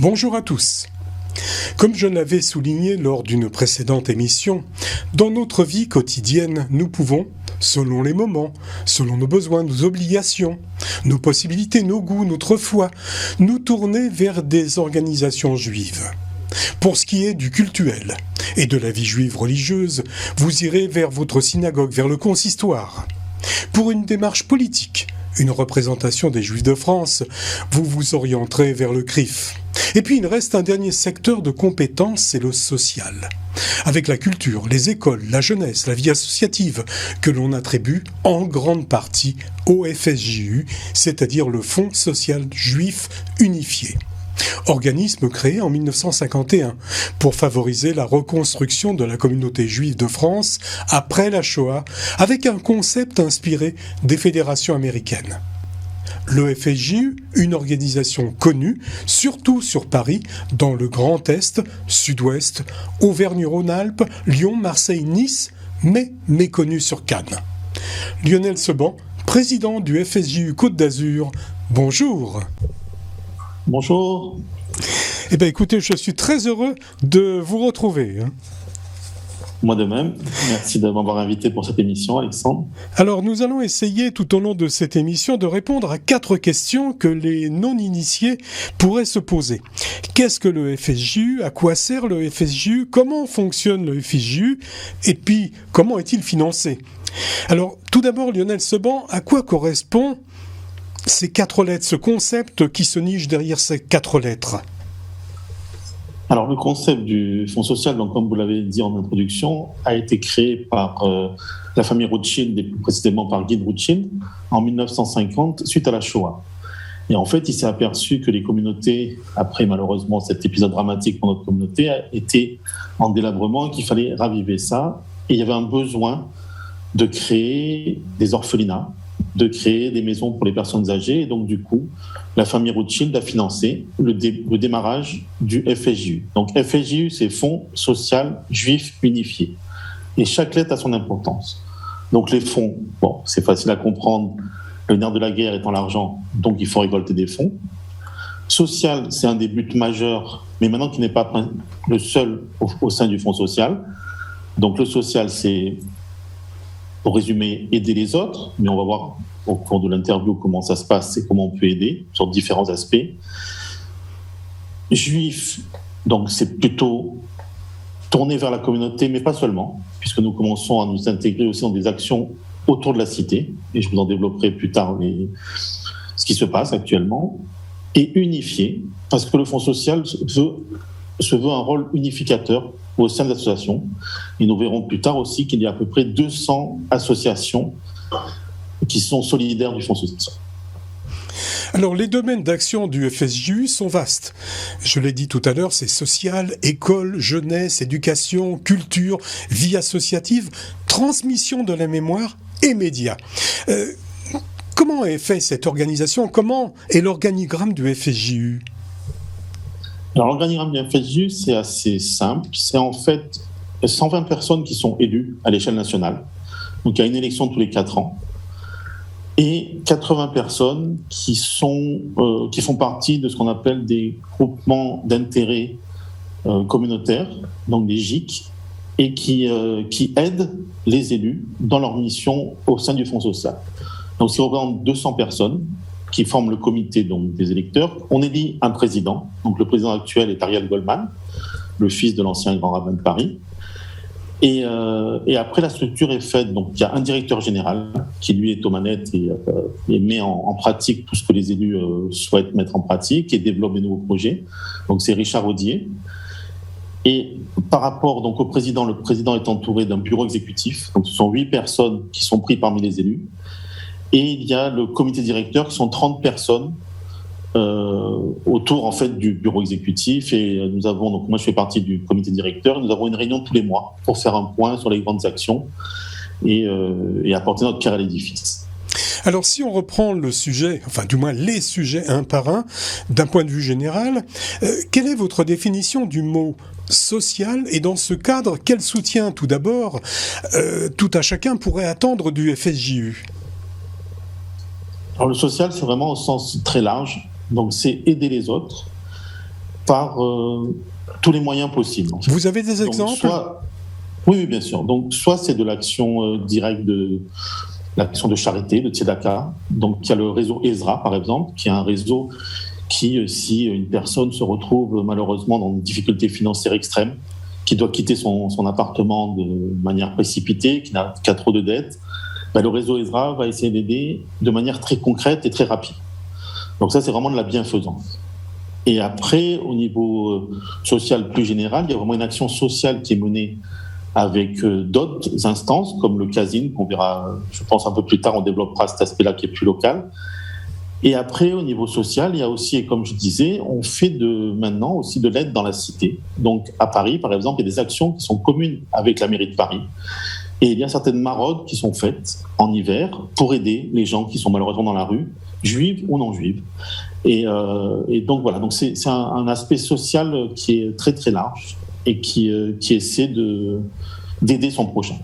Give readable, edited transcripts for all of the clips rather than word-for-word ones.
Bonjour à tous. Comme je l'avais souligné lors d'une précédente émission, dans notre vie quotidienne, nous pouvons, selon les moments, selon nos besoins, nos obligations, nos possibilités, nos goûts, notre foi, nous tourner vers des organisations juives. Pour ce qui est du cultuel et de la vie juive religieuse, vous irez vers votre synagogue, vers le consistoire. Pour une démarche politique, une représentation des Juifs de France, vous vous orienterez vers le CRIF. Et puis il reste un dernier secteur de compétences, c'est le social. Avec la culture, les écoles, la jeunesse, la vie associative, que l'on attribue en grande partie au FSJU, c'est-à-dire le Fonds social juif unifié. Organisme créé en 1951 pour favoriser la reconstruction de la communauté juive de France après la Shoah, avec un concept inspiré des fédérations américaines. Le FSJU, une organisation connue, surtout sur Paris, dans le Grand Est, Sud-Ouest, Auvergne-Rhône-Alpes, Lyon, Marseille, Nice, mais méconnue sur Cannes. Lionel Seban, président du FSJU Côte d'Azur, bonjour. Bonjour. Eh bien écoutez, je suis très heureux de vous retrouver. Moi de même. Merci de m'avoir invité pour cette émission, Alexandre. Alors nous allons essayer tout au long de cette émission de répondre à 4 questions que les non-initiés pourraient se poser. Qu'est-ce que le FSJU ? À quoi sert le FSJU ? Comment fonctionne le FSJU ? Et puis, comment est-il financé ? Alors, tout d'abord, Lionel Seban, à quoi correspond ces 4 lettres, ce concept qui se niche derrière ces 4 lettres ? Alors, le concept du Fonds social, donc, comme vous l'avez dit en introduction, a été créé par la famille Rothschild, et plus précisément par Guy Rothschild, en 1950, suite à la Shoah. Et en fait, il s'est aperçu que les communautés, après malheureusement cet épisode dramatique pour notre communauté, étaient en délabrement et qu'il fallait raviver ça. Et il y avait un besoin de créer des orphelinats, de créer des maisons pour les personnes âgées. Et donc, du coup, la famille Rothschild a financé le démarrage du FSJU. Donc, FSJU, c'est Fonds social juif unifié. Et chaque lettre a son importance. Donc, les fonds, bon, c'est facile à comprendre. Le nerf de la guerre étant l'argent, donc il faut récolter des fonds. Social, c'est un des buts majeurs, mais maintenant qui n'est pas le seul au sein du Fonds social. Donc, le social, c'est, pour résumer, aider les autres, mais on va voir au cours de l'interview comment ça se passe et comment on peut aider sur différents aspects. Juif, donc c'est plutôt tourné vers la communauté, mais pas seulement, puisque nous commençons à nous intégrer aussi dans des actions autour de la cité, et je vous en développerai plus tard ce qui se passe actuellement, et unifié, parce que le Fonds social se veut un rôle unificateur au sein de l'association. Et nous verrons plus tard aussi qu'il y a à peu près 200 associations qui sont solidaires du Fonds social. Alors, les domaines d'action du FSJU sont vastes. Je l'ai dit tout à l'heure, c'est social, école, jeunesse, éducation, culture, vie associative, transmission de la mémoire et médias. Comment est faite cette organisation ? Comment est l'organigramme du FSJU ? Alors, l'organigramme du FSJU, c'est assez simple. C'est en fait 120 personnes qui sont élues à l'échelle nationale. Donc, il y a une élection tous les 4 ans. Et 80 personnes qui font partie de ce qu'on appelle des groupements d'intérêt communautaires, donc des GIC, et qui aident les élus dans leur mission au sein du Fonds social. Donc, c'est représente 200 personnes qui forment le comité donc, des électeurs. On élit un président. Donc, le président actuel est Ariel Goldman, le fils de l'ancien grand rabbin de Paris. Et après, la structure est faite. Donc, il y a un directeur général qui, lui, est aux manettes et met en pratique tout ce que les élus souhaitent mettre en pratique et développe des nouveaux projets. Donc, c'est Richard Audier. Et par rapport donc, au président, le président est entouré d'un bureau exécutif. Donc, ce sont 8 personnes qui sont prises parmi les élus. Et il y a le comité directeur qui sont 30 personnes autour en fait du bureau exécutif. Et nous avons, donc moi je fais partie du comité directeur, nous avons une réunion tous les mois pour faire un point sur les grandes actions et apporter notre pierre à l'édifice. Alors si on reprend le sujet, enfin du moins les sujets un par un, d'un point de vue général, quelle est votre définition du mot social ? Et dans ce cadre, quel soutien tout d'abord tout à chacun pourrait attendre du FSJU ? Alors le social, c'est vraiment au sens très large. Donc c'est aider les autres. par tous les moyens possibles. Vous avez des exemples ? Oui, bien sûr. Donc, soit c'est de l'action directe l'action de charité, de Tzedaka. Donc, il y a le réseau Ezra, par exemple, qui est un réseau qui, si une personne se retrouve malheureusement dans une difficulté financière extrême, qui doit quitter son appartement de manière précipitée, qui a trop de dettes, le réseau Ezra va essayer d'aider de manière très concrète et très rapide. Donc ça, c'est vraiment de la bienfaisance. Et après, au niveau social plus général, il y a vraiment une action sociale qui est menée avec d'autres instances, comme le CASIN, qu'on verra, je pense, un peu plus tard, on développera cet aspect-là qui est plus local. Et après, au niveau social, il y a aussi, et comme je disais, on fait maintenant aussi de l'aide dans la cité. Donc, à Paris, par exemple, il y a des actions qui sont communes avec la mairie de Paris. Et il y a certaines maraudes qui sont faites en hiver pour aider les gens qui sont malheureusement dans la rue, juives ou non juives. Et donc, voilà. Donc, c'est un aspect social qui est très, très large et qui essaie d'aider son prochain.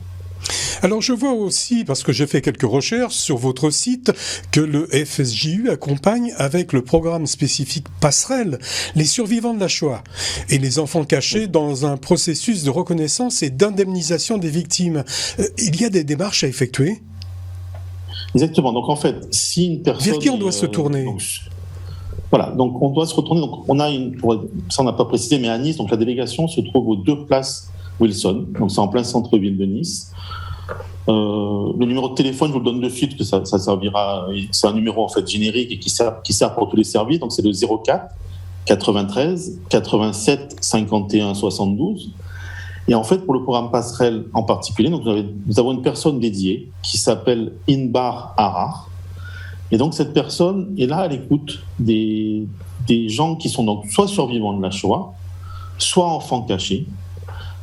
Alors je vois aussi, parce que j'ai fait quelques recherches sur votre site, que le FSJU accompagne avec le programme spécifique Passerelle les survivants de la Shoah et les enfants cachés dans un processus de reconnaissance et d'indemnisation des victimes. Il y a des démarches à effectuer ? Exactement. Donc en fait, si une personne... Vers qui on doit se tourner ? Voilà, donc on doit se retourner. Donc on a ça on n'a pas précisé, mais à Nice, donc la délégation se trouve aux 2 places Wilson, donc c'est en plein centre-ville de Nice. Le numéro de téléphone, je vous le donne de suite, que ça servira. C'est un numéro en fait générique et qui sert pour tous les services. Donc c'est le 04 93 87 51 72. Et en fait, pour le programme Passerelle en particulier, donc nous avons une personne dédiée qui s'appelle Inbar Harar. Et donc cette personne est là à l'écoute des gens qui sont donc soit survivants de la Shoah, soit enfants cachés,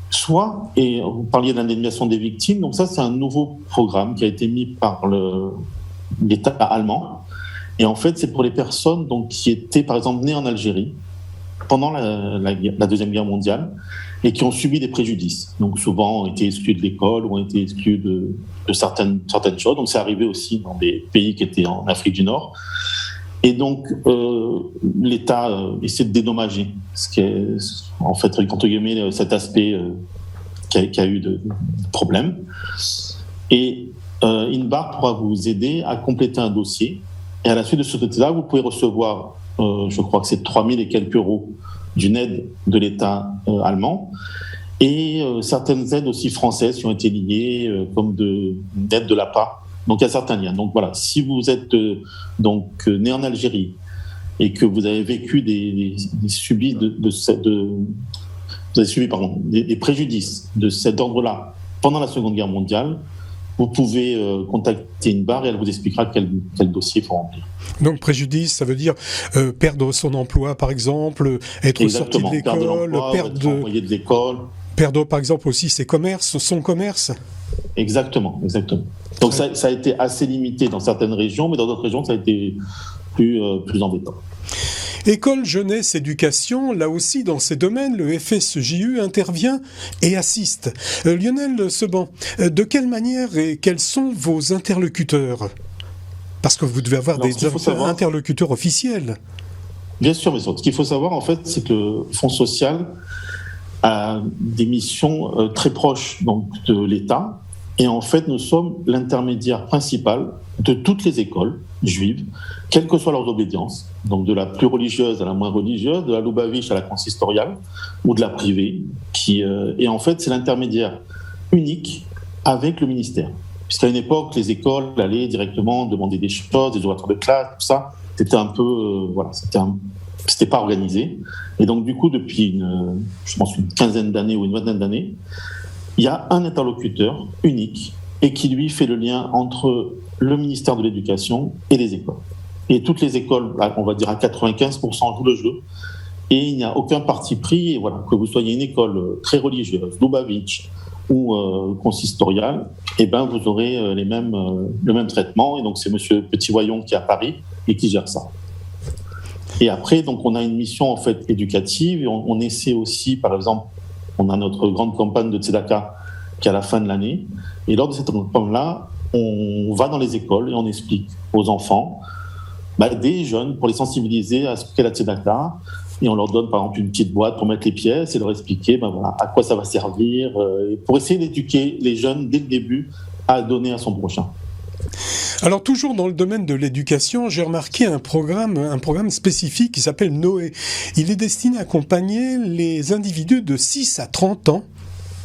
soit, et vous parliez de l'indemnisation des victimes, donc ça c'est un nouveau programme qui a été mis par l'État allemand. Et en fait, c'est pour les personnes donc, qui étaient par exemple nées en Algérie pendant la Deuxième Guerre mondiale et qui ont subi des préjudices. Donc souvent ont été exclus de l'école ou ont été exclus de certaines choses. Donc c'est arrivé aussi dans des pays qui étaient en Afrique du Nord. Et donc l'État essaie de dédommager ce qui est, en fait, entre guillemets, cet aspect qui a eu de problèmes. Et Inbar pourra vous aider à compléter un dossier. Et à la suite de ce dossier-là, vous pouvez recevoir, je crois que c'est 3 000 et quelques euros d'une aide de l'État allemand et certaines aides aussi françaises qui ont été liées comme d'aide de l'APA. Donc il y a certains liens. Donc voilà, si vous êtes né en Algérie et que vous avez vécu des préjudices de cet ordre-là pendant la Seconde Guerre mondiale, vous pouvez contacter Inbar et elle vous expliquera quel dossier il faut remplir. Donc préjudice, ça veut dire perdre son emploi, par exemple, être sorti de l'école, être envoyé de l'école. Perdre, par exemple, aussi son commerce. Exactement. Donc ça a été assez limité dans certaines régions, mais dans d'autres régions, ça a été plus embêtant. École, jeunesse, éducation, là aussi dans ces domaines, le FSJU intervient et assiste. Lionel Seban, de quelle manière et quels sont vos interlocuteurs ? Parce que vous devez avoir des interlocuteurs officiels. Bien sûr, mais ce qu'il faut savoir, en fait, c'est que le Fonds social a des missions très proches donc, de l'État. Et en fait, nous sommes l'intermédiaire principal de toutes les écoles juives, quelles que soient leurs obédiences, donc de la plus religieuse à la moins religieuse, de la Lubavitch à la consistoriale, ou de la privée, et en fait, c'est l'intermédiaire unique avec le ministère. Puisqu'à une époque, les écoles allaient directement demander des choses, des ouvertures de classe, tout ça, c'était un peu, c'était pas organisé. Et donc, du coup, depuis je pense une quinzaine d'années ou une vingtaine d'années, il y a un interlocuteur unique et qui, lui, fait le lien entre le ministère de l'Éducation et les écoles. Et toutes les écoles, on va dire à 95%, jouent le jeu. Et il n'y a aucun parti pris. Et voilà, que vous soyez une école très religieuse, Lubavitch ou consistoriale, vous aurez le même traitement. Et donc, c'est monsieur Petit-Voyon qui est à Paris et qui gère ça. Et après, donc, on a une mission en fait éducative. Et on essaie aussi, par exemple, on a notre grande campagne de Tzedaka qui est à la fin de l'année. Et lors de cette campagne-là, on va dans les écoles et on explique aux enfants, des jeunes, pour les sensibiliser à ce qu'est la Tzedaka, et on leur donne par exemple une petite boîte pour mettre les pièces et leur expliquer à quoi ça va servir, pour essayer d'éduquer les jeunes dès le début à donner à son prochain. Alors toujours dans le domaine de l'éducation, j'ai remarqué un programme spécifique qui s'appelle Noé. Il est destiné à accompagner les individus de 6 à 30 ans,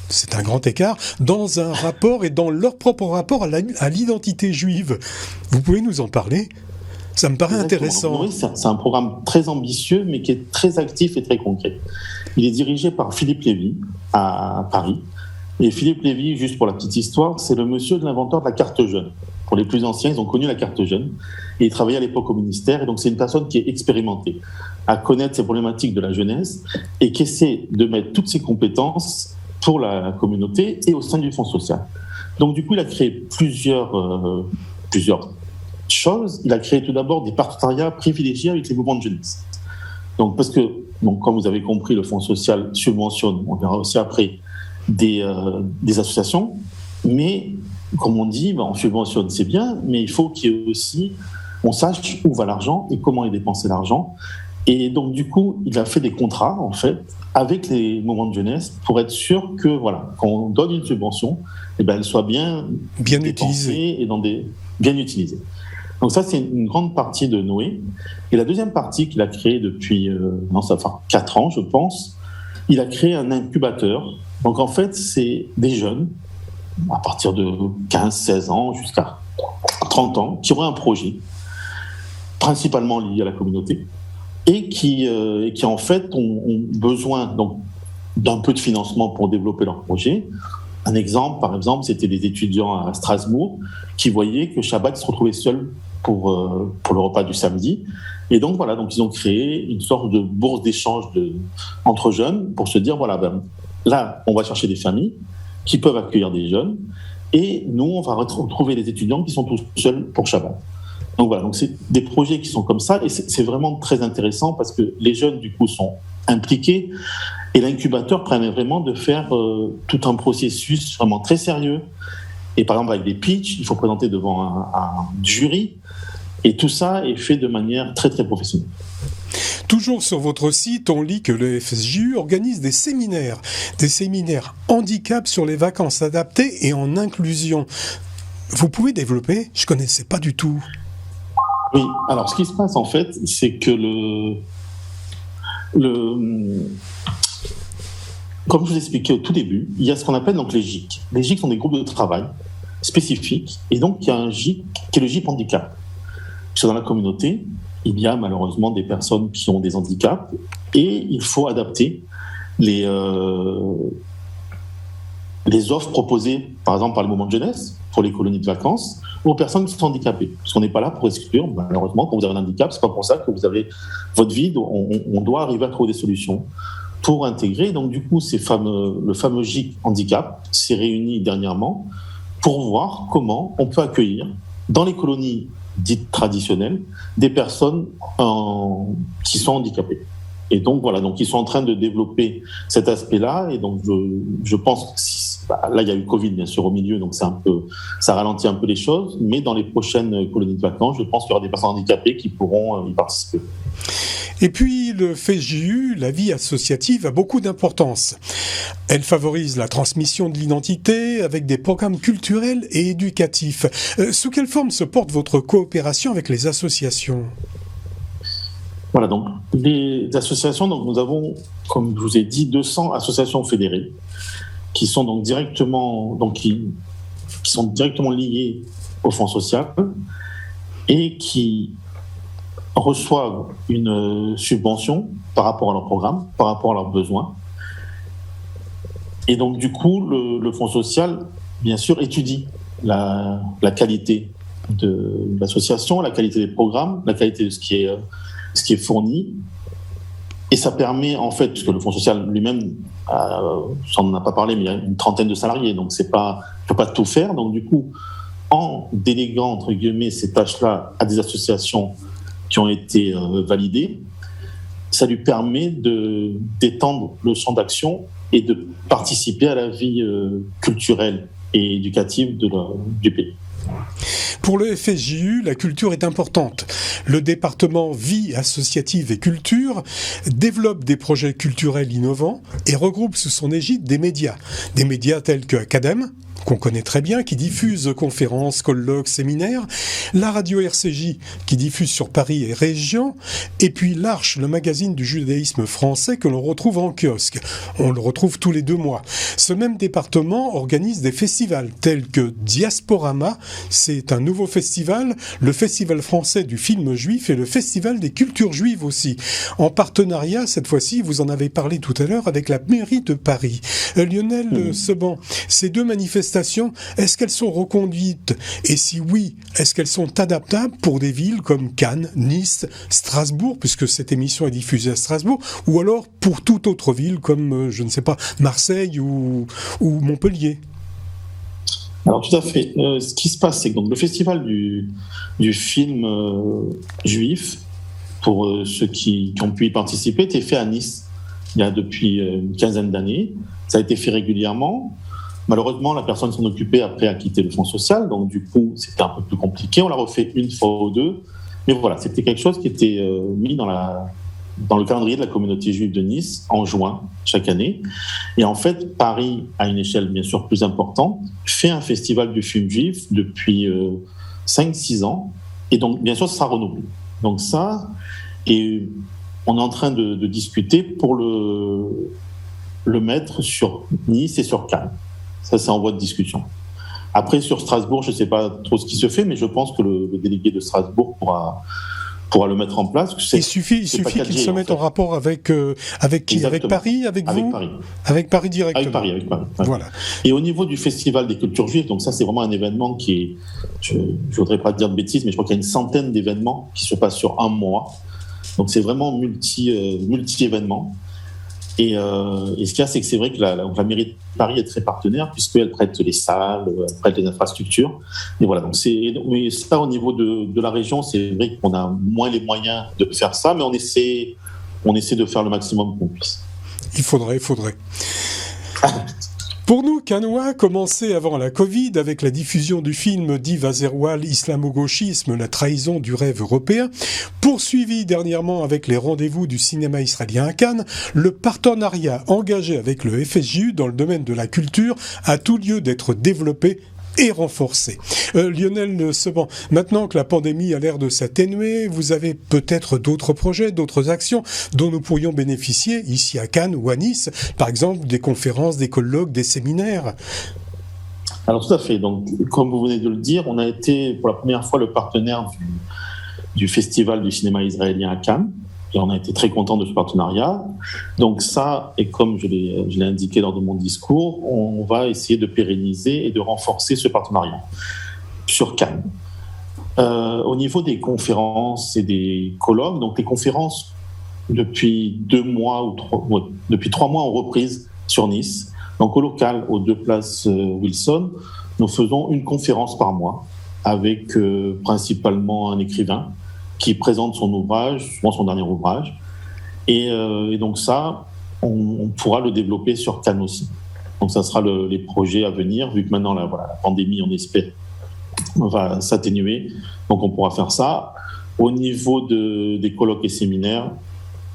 c'est un grand écart, dans un rapport et dans leur propre rapport à l'identité juive. Vous pouvez nous en parler ? Ça me paraît intéressant. Oui, c'est un programme très ambitieux, mais qui est très actif et très concret. Il est dirigé par Philippe Lévy, à Paris. Et Philippe Lévy, juste pour la petite histoire, c'est le monsieur de l'inventeur de la carte jeune. Pour les plus anciens, ils ont connu la carte jeune. Et il travaillait à l'époque au ministère. Et donc, c'est une personne qui est expérimentée à connaître ces problématiques de la jeunesse et qui essaie de mettre toutes ses compétences pour la communauté et au sein du Fonds social. Donc, du coup, il a créé plusieurs choses. Il a créé tout d'abord des partenariats privilégiés avec les mouvements de jeunesse. Donc, parce que, comme vous avez compris, le Fonds social subventionne, on verra aussi après, des associations, mais comme on dit, on subventionne, c'est bien, mais il faut qu'il y ait aussi, on sache où va l'argent et comment est dépensé l'argent. Et donc, du coup, il a fait des contrats, en fait, avec les mouvements de jeunesse pour être sûr que, quand on donne une subvention, elle soit bien utilisée et bien utilisée. Donc ça, c'est une grande partie de Noé. Et la deuxième partie qu'il a créée depuis, ça fait 4 ans, je pense, il a créé un incubateur. Donc en fait, c'est des jeunes, à partir de 15-16 ans jusqu'à 30 ans, qui auraient un projet, principalement lié à la communauté, et qui en fait ont besoin d'un peu de financement pour développer leur projet. Un exemple, par exemple, c'était des étudiants à Strasbourg qui voyaient que Shabbat se retrouvait seul pour le repas du samedi. Et donc, donc ils ont créé une sorte de bourse d'échange entre jeunes pour se dire, là, on va chercher des familles qui peuvent accueillir des jeunes et nous, on va retrouver les étudiants qui sont tous seuls pour Shabbat. Donc c'est des projets qui sont comme ça et c'est vraiment très intéressant parce que les jeunes, du coup, sont impliqués et l'incubateur permet vraiment de faire tout un processus vraiment très sérieux. Et par exemple, avec des pitchs, il faut présenter devant un jury. Et tout ça est fait de manière très, très professionnelle. Toujours sur votre site, on lit que le FSJU organise des séminaires handicap sur les vacances adaptées et en inclusion. Vous pouvez développer ? Je ne connaissais pas du tout. Oui, alors ce qui se passe en fait, c'est que comme je vous expliquais au tout début, il y a ce qu'on appelle donc les GIC. Les GIC sont des groupes de travail spécifiques et donc il y a un GIC qui est le GIC handicap. Dans la communauté, il y a malheureusement des personnes qui ont des handicaps et il faut adapter les offres proposées, par exemple, par le mouvement de jeunesse pour les colonies de vacances aux personnes qui sont handicapées. Parce qu'on n'est pas là pour exclure, malheureusement, quand vous avez un handicap, c'est pas pour ça que vous avez votre vie, on doit arriver à trouver des solutions pour intégrer. Donc, du coup, le fameux GIC handicap s'est réuni dernièrement pour voir comment on peut accueillir dans les colonies dites traditionnelles, des personnes qui sont handicapées. Et donc donc ils sont en train de développer cet aspect-là. Et donc je pense que là il y a eu Covid bien sûr au milieu, donc ça ralentit un peu les choses. Mais dans les prochaines colonies de vacances, je pense qu'il y aura des personnes handicapées qui pourront y participer. Et puis le FSJU, la vie associative, a beaucoup d'importance. Elle favorise la transmission de l'identité avec des programmes culturels et éducatifs. Sous quelle forme se porte votre coopération avec les associations ? Voilà, donc les associations, donc nous avons, comme je vous ai dit, 200 associations fédérées qui sont donc qui sont directement liées au Fonds social et qui reçoivent une subvention par rapport à leur programme, par rapport à leurs besoins. Et donc, du coup, le Fonds social, bien sûr, étudie la qualité de l'association, la qualité des programmes, la qualité de ce qui est fourni. Et ça permet, en fait, parce que le Fonds social lui-même, on n'en a pas parlé, mais il y a une trentaine de salariés, donc il ne peut pas tout faire. Donc, du coup, en déléguant, entre guillemets, ces tâches-là à des associations qui ont été validées, ça lui permet d'étendre le champ d'action et de participer à la vie culturelle et éducative du pays. Pour le FSJU, la culture est importante. Le département Vie associative et culture développe des projets culturels innovants et regroupe sous son égide des médias tels que Academ, qu'on connaît très bien, qui diffuse conférences, colloques, séminaires, la radio RCJ, qui diffuse sur Paris et région, et puis l'Arche, le magazine du judaïsme français que l'on retrouve en kiosque. On le retrouve tous les 2 mois. Ce même département organise des festivals tels que Diasporama, c'est un nouveau festival, le festival français du film juif et le festival des cultures juives aussi. En partenariat, cette fois-ci, vous en avez parlé tout à l'heure, avec la mairie de Paris. Lionel Seban, ces 2 manifestations, est-ce qu'elles sont reconduites? Et si oui, est-ce qu'elles sont adaptables pour des villes comme Cannes, Nice, Strasbourg, puisque cette émission est diffusée à Strasbourg, ou alors pour toute autre ville comme, je ne sais pas, Marseille ou Montpellier? Alors tout à fait. Ce qui se passe, c'est que donc, le festival du film juif, pour ceux qui ont pu y participer, était fait à Nice il y a depuis une quinzaine d'années. Ça a été fait régulièrement. Malheureusement, la personne s'en occupait après a quitté le fonds social, donc du coup, c'était un peu plus compliqué. On l'a refait une fois ou 2, mais voilà, c'était quelque chose qui était mis dans le calendrier de la communauté juive de Nice en juin chaque année. Et en fait, Paris, à une échelle bien sûr plus importante, fait un festival du film juif depuis 5-6 ans. Et donc, bien sûr, ça sera renouvelé. Donc ça, et on est en train de discuter pour le mettre sur Nice et sur Cannes. Ça, c'est en voie de discussion. Après, sur Strasbourg, je ne sais pas trop ce qui se fait, mais je pense que le délégué de Strasbourg pourra le mettre en place. Il suffit qu'il se mette en rapport avec qui? Exactement. Avec Paris, avec vous? Avec Paris directement. Avec Paris. Ouais. Voilà. Et au niveau du Festival des cultures juives, donc ça, c'est vraiment un événement qui est, je ne voudrais pas dire de bêtises, mais je crois qu'il y a une centaine d'événements qui se passent sur un mois. Donc c'est vraiment multi-événements. Et ce qu'il y a, c'est que c'est vrai que la mairie de Paris est très partenaire, puisqu'elle prête les salles, elle prête les infrastructures. Et voilà, donc mais ça, au niveau de la région, c'est vrai qu'on a moins les moyens de faire ça, mais on essaie de faire le maximum qu'on puisse. Il faudrait. Pour nous, Cannois, commencé avant la Covid avec la diffusion du film d'Yves Azerwal, Islamo-gauchisme, la trahison du rêve européen, poursuivi dernièrement avec les rendez-vous du cinéma israélien à Cannes, le partenariat engagé avec le FSJU dans le domaine de la culture a tout lieu d'être développé et renforcé. Lionel Seban, maintenant que la pandémie a l'air de s'atténuer, vous avez peut-être d'autres projets, d'autres actions dont nous pourrions bénéficier ici à Cannes ou à Nice, par exemple des conférences, des colloques, des séminaires? Alors tout à fait. Donc, comme vous venez de le dire, on a été pour la première fois le partenaire du Festival du cinéma israélien à Cannes. Et on a été très contents de ce partenariat. Donc ça, et comme je l'ai indiqué lors de mon discours, on va essayer de pérenniser et de renforcer ce partenariat sur Cannes. Au niveau des conférences et des colloques, donc les conférences depuis 3 mois ont reprise sur Nice. Donc au local, aux 2 places Wilson, nous faisons une conférence par mois avec principalement un écrivain qui présente son ouvrage, souvent son dernier ouvrage. Et donc ça, on pourra le développer sur Cannes aussi. Donc ça sera les projets à venir, vu que maintenant la pandémie, on espère, va s'atténuer. Donc on pourra faire ça. Au niveau des colloques et séminaires,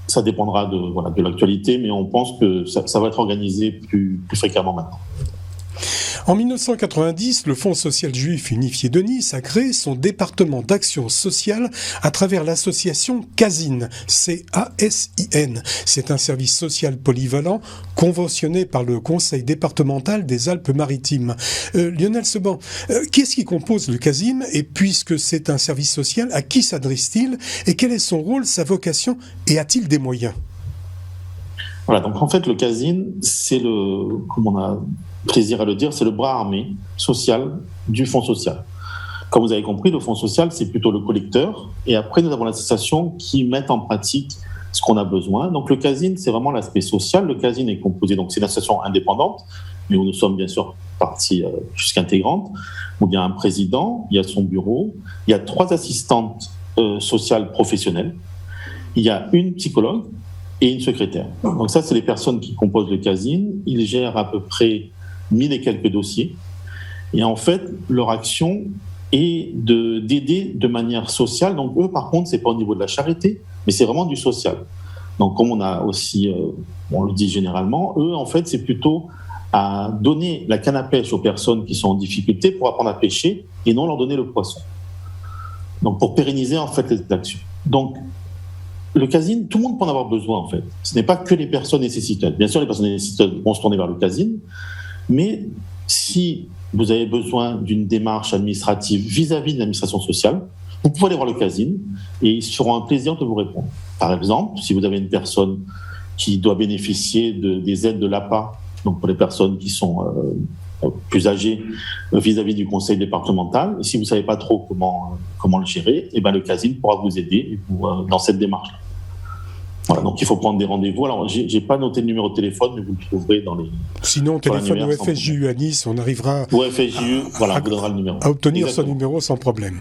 ça dépendra de l'actualité, mais on pense que ça va être organisé plus fréquemment maintenant. En 1990, le Fonds social juif unifié de Nice a créé son département d'action sociale à travers l'association CASIN, C-A-S-I-N. C'est un service social polyvalent conventionné par le Conseil départemental des Alpes-Maritimes. Lionel Seban, qu'est-ce qui compose le CASIN? Et puisque c'est un service social, à qui s'adresse-t-il? Et quel est son rôle, sa vocation? Et a-t-il des moyens? Voilà, donc en fait, le CASIN, c'est comme on a plaisir à le dire, c'est le bras armé social du Fonds social. Comme vous avez compris, le Fonds social, c'est plutôt le collecteur. Et après, nous avons l'association qui met en pratique ce qu'on a besoin. Donc le CASIN, c'est vraiment l'aspect social. Le CASIN est composé, donc c'est une association indépendante, mais où nous sommes bien sûr partie jusqu'intégrante. Il y a un président, il y a son bureau, il y a 3 assistantes sociales professionnelles, il y a une psychologue et une secrétaire. Donc ça, c'est les personnes qui composent le CASIN. Ils gèrent à peu près 1000 et quelques dossiers. Et en fait, leur action et d'aider de manière sociale. Donc eux, par contre, c'est pas au niveau de la charité, mais c'est vraiment du social. Donc comme on a aussi, on le dit généralement, eux, en fait, c'est plutôt à donner la canne à pêche aux personnes qui sont en difficulté pour apprendre à pêcher et non leur donner le poisson. Donc pour pérenniser en fait les actions. Donc le casine, tout le monde peut en avoir besoin en fait. Ce n'est pas que les personnes nécessiteuses. Bien sûr, les personnes nécessiteuses vont se tourner vers le casine, mais si vous avez besoin d'une démarche administrative vis-à-vis de l'administration sociale, vous pouvez aller voir le casine et ils seront un plaisir de vous répondre. Par exemple, si vous avez une personne qui doit bénéficier des aides de l'APA, donc pour les personnes qui sont plus âgées vis-à-vis du conseil départemental, et si vous ne savez pas trop comment le gérer, et ben le casine pourra vous aider dans cette démarche. Voilà, donc il faut prendre des rendez-vous. Alors, j'ai pas noté le numéro de téléphone, mais vous le trouverez dans les... Sinon, on téléphone au FSJU à Nice, on arrivera au FSJU, voilà, vous donnera le numéro. À obtenir son numéro sans problème.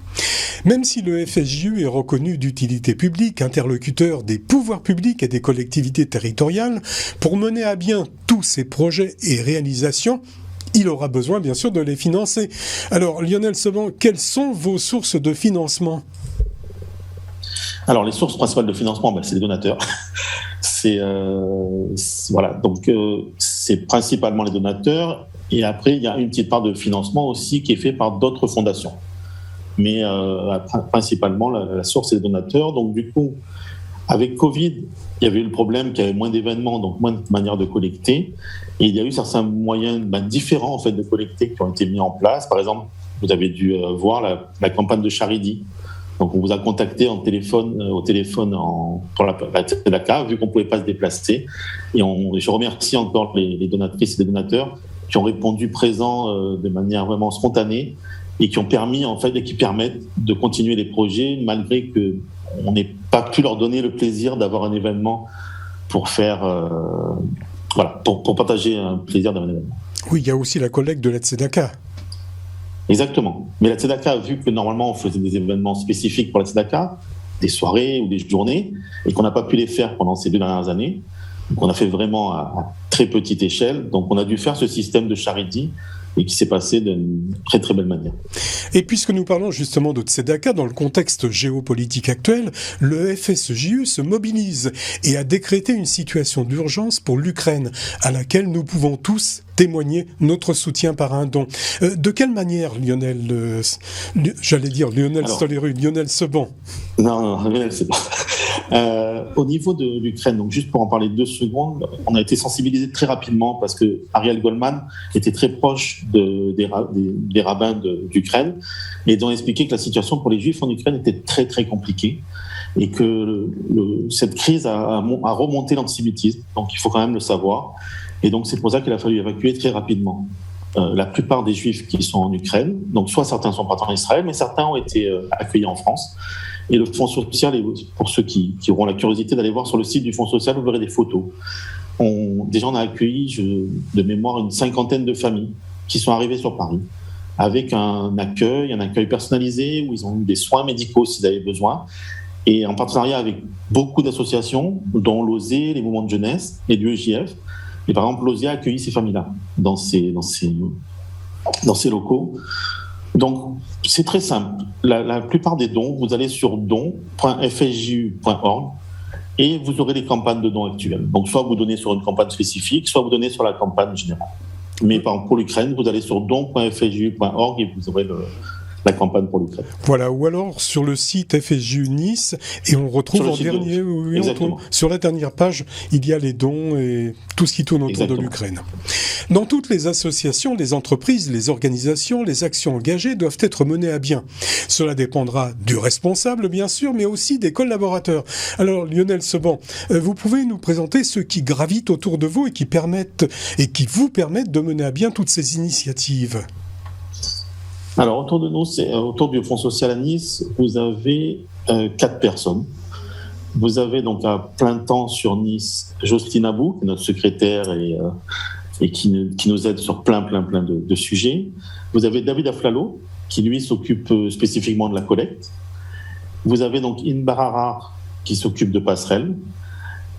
Même si le FSJU est reconnu d'utilité publique, interlocuteur des pouvoirs publics et des collectivités territoriales, pour mener à bien tous ses projets et réalisations, il aura besoin, bien sûr, de les financer. Alors, Lionel Seban, quelles sont vos sources de financement ? Alors, les sources principales de financement, c'est les donateurs. Voilà, donc c'est principalement les donateurs. Et après, il y a une petite part de financement aussi qui est fait par d'autres fondations. Mais principalement, la source, c'est les donateurs. Donc, du coup, avec Covid, il y avait eu le problème qu'il y avait moins d'événements, donc moins de manières de collecter. Et il y a eu certains moyens différents en fait, de collecter qui ont été mis en place. Par exemple, vous avez dû voir la campagne de Charity. Donc, on vous a contacté au téléphone pour la Tzedaka, vu qu'on ne pouvait pas se déplacer. Et je remercie encore les donatrices et les donateurs qui ont répondu présents de manière vraiment spontanée et qui ont permis, en fait, et qui permettent de continuer les projets malgré qu'on n'ait pas pu leur donner le plaisir d'avoir un événement pour faire, pour partager un plaisir d'un événement. Oui, il y a aussi la collecte de la Tzedaka. Exactement. Mais la Tzedaka, vu que normalement on faisait des événements spécifiques pour la Tzedaka, des soirées ou des journées, et qu'on n'a pas pu les faire pendant ces 2 dernières années, donc on a fait vraiment à très petite échelle, donc on a dû faire ce système de charity et qui s'est passé d'une très très belle manière. Et puisque nous parlons justement de Tzedaka dans le contexte géopolitique actuel, le FSJU se mobilise et a décrété une situation d'urgence pour l'Ukraine, à laquelle nous pouvons tous témoigner notre soutien par un don. De quelle manière, Lionel Seban ? Non, Lionel Seban. Au niveau de l'Ukraine, donc juste pour en parler 2 secondes, on a été sensibilisé très rapidement parce que Ariel Goldman était très proche des rabbins d'Ukraine et ils ont expliqué que la situation pour les Juifs en Ukraine était très très compliquée et que cette crise a remonté l'antisémitisme, donc il faut quand même le savoir. Et donc c'est pour ça qu'il a fallu évacuer très rapidement la plupart des Juifs qui sont en Ukraine. Donc soit certains sont partis en Israël, mais certains ont été accueillis en France. Et le Fonds social, pour ceux qui auront la curiosité d'aller voir sur le site du Fonds social, vous verrez des photos. Déjà, on a accueilli, de mémoire, une 50aine de familles qui sont arrivées sur Paris, avec un accueil personnalisé, où ils ont eu des soins médicaux s'ils avaient besoin, et en partenariat avec beaucoup d'associations, dont l'OSE, les mouvements de jeunesse et du EJF. Et par exemple, l'OSE a accueilli ces familles-là dans ces locaux. Donc, c'est très simple. La plupart des dons, vous allez sur don.fsju.org et vous aurez les campagnes de dons actuelles. Donc, soit vous donnez sur une campagne spécifique, soit vous donnez sur la campagne générale. Mais par exemple, pour l'Ukraine, vous allez sur don.fsju.org et vous aurez la campagne pour l'Ukraine. Voilà, ou alors sur le site FSJU Nice, et on retrouve sur la dernière page, il y a les dons et tout ce qui tourne autour de l'Ukraine. Dans toutes les associations, les entreprises, les organisations, les actions engagées doivent être menées à bien. Cela dépendra du responsable, bien sûr, mais aussi des collaborateurs. Alors, Lionel Seban, vous pouvez nous présenter ceux qui gravitent autour de vous et qui vous permettent de mener à bien toutes ces initiatives? Alors, autour de nous, autour du Fonds social à Nice, vous avez 4 personnes. Vous avez donc à plein temps sur Nice Jocelyne Abou, qui est notre secrétaire et qui nous aide sur plein de sujets. Vous avez David Aflalo, qui lui s'occupe spécifiquement de la collecte. Vous avez donc Inbar Harar, qui s'occupe de passerelles.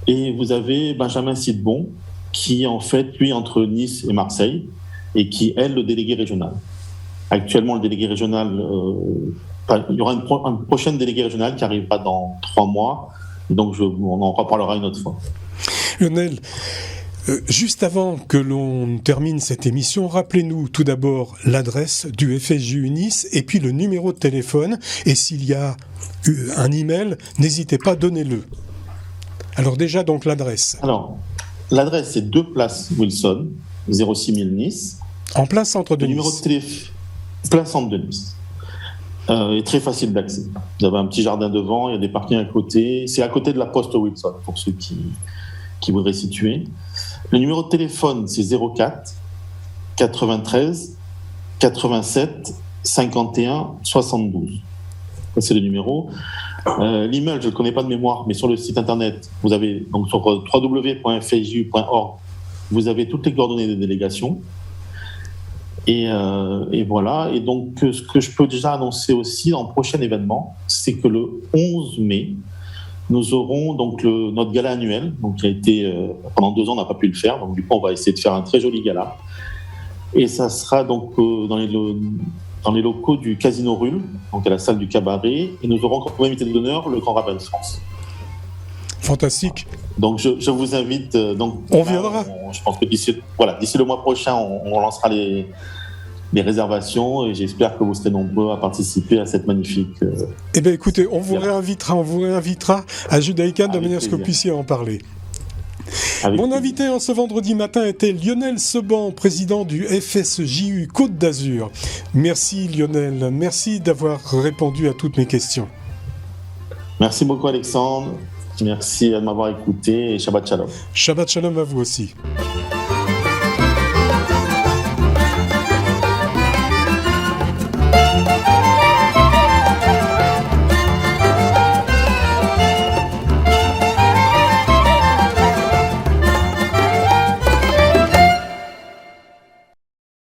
Et vous avez Benjamin Sidbon, qui en fait, lui, entre Nice et Marseille, et qui est le délégué régional. Actuellement, le délégué régional, il y aura une prochaine déléguée régionale qui arrivera dans 3 mois. Donc, on en reparlera une autre fois. Lionel, juste avant que l'on termine cette émission, rappelez-nous tout d'abord l'adresse du FSJU Nice et puis le numéro de téléphone. Et s'il y a un email, n'hésitez pas, donnez-le. Alors déjà, donc l'adresse. Alors, l'adresse, c'est 2 places Wilson, 06000 Nice. En plein centre de Nice. Le numéro de téléphone, plein centre de Nice. Est très facile d'accès. Vous avez un petit jardin devant, il y a des parkings à côté. C'est à côté de la poste Wilson, pour ceux qui voudraient situer. Le numéro de téléphone, c'est 04 93 87 51 72. Ça, c'est le numéro. L'email, je ne le connais pas de mémoire, mais sur le site internet, vous avez, donc sur www.fju.org, vous avez toutes les coordonnées des délégations. Et voilà. Et donc, ce que je peux déjà annoncer aussi en prochain événement, c'est que le 11 mai, nous aurons donc notre gala annuel, donc qui a été pendant 2 ans, on n'a pas pu le faire. Donc du coup, on va essayer de faire un très joli gala. Et ça sera donc dans les locaux du Casino Rulle, donc à la salle du cabaret. Et nous aurons comme invité d'honneur le Grand Rabbin de France. Fantastique. Donc je vous invite. On viendra. Je pense que d'ici le mois prochain, on lancera les réservations et j'espère que vous serez nombreux à participer à cette magnifique. Eh bien, écoutez, on vous réinvitera à Judaïka de manière à ce que vous puissiez en parler. Mon invité en ce vendredi matin était Lionel Seban, président du FSJU Côte d'Azur. Merci Lionel, merci d'avoir répondu à toutes mes questions. Merci beaucoup Alexandre, merci de m'avoir écouté et Shabbat Shalom. Shabbat Shalom à vous aussi.